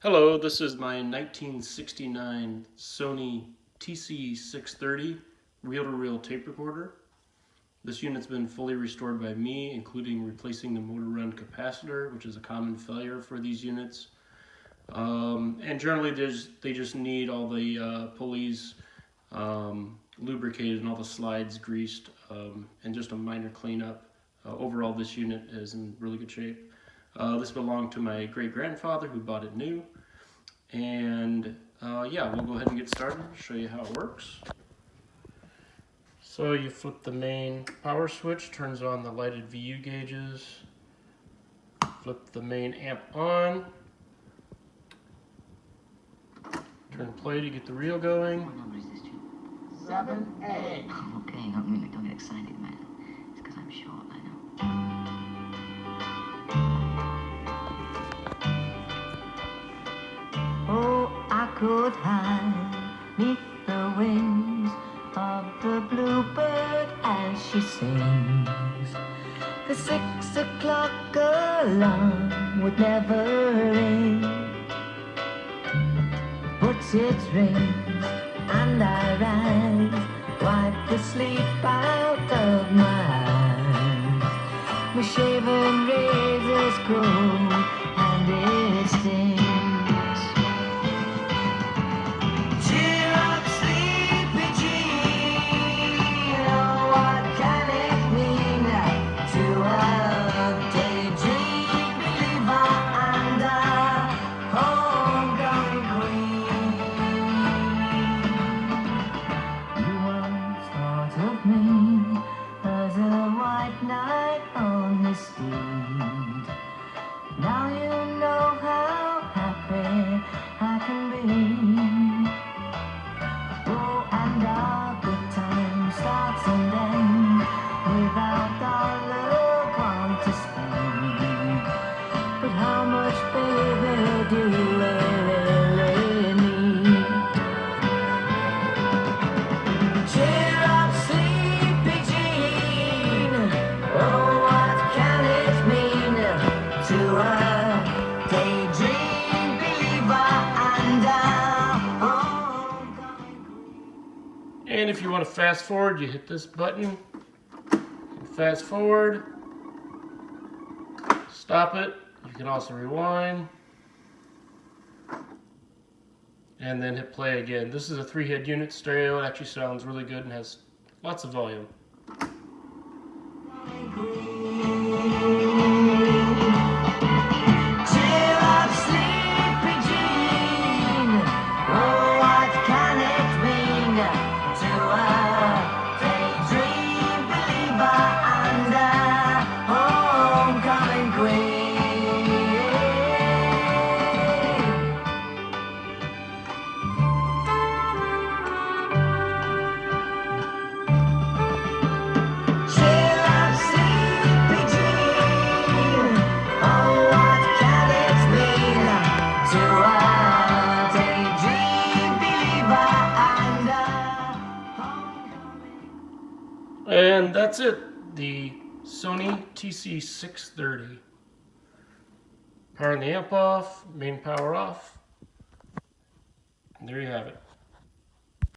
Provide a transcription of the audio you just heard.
Hello, this is my 1969 Sony TC-630 reel-to-reel tape recorder. This unit's been fully restored by me, including replacing the motor run capacitor, which is a common failure for these units. And generally they just need all the pulleys lubricated and all the slides greased, and just a minor cleanup. Overall, this unit is in really good shape. This belonged to my great-grandfather who bought it new. And yeah, we'll go ahead and get started, show you how it works. So you flip the main power switch, turns on the lighted VU gauges, flip the main amp on, turn play to get the reel going. What number is this, Jim? 7A. Oh, okay, don't get excited, man. It's because I'm short, I know. Oh, I could hide neath the wings of the bluebird as she sings. The 6 o'clock alarm would never ring, but it rings and I rise, wipe the sleep out of my eyes. My shaven razor's cold and it stings. Cheer up, sleepy Jean. Oh, what can it mean to a daydream believer and a homecoming queen? You once thought of me as a white knight on the steed. Now you know how happy I can be. Oh, and our good time starts and ends without dollar gone to spend. But how much, baby, do you really need? Cheer up, sleepy Jean. Oh, what can it mean to a daydream believer and a homecoming queen? And if you want to fast forward, you hit this button, fast forward, stop it. You can also rewind, and then hit play again. This is a 3-head unit stereo. It actually sounds really good and has lots of volume. Cheer up, sleepy Jean. Oh, what can it mean to a daydream believer and a homecoming queen? Cheer up, sleepy Jean. Oh, what can it mean to a daydream believer and a homecoming? And that's it, the Sony TC-630. Powering the amp off, main power off, and there you have it.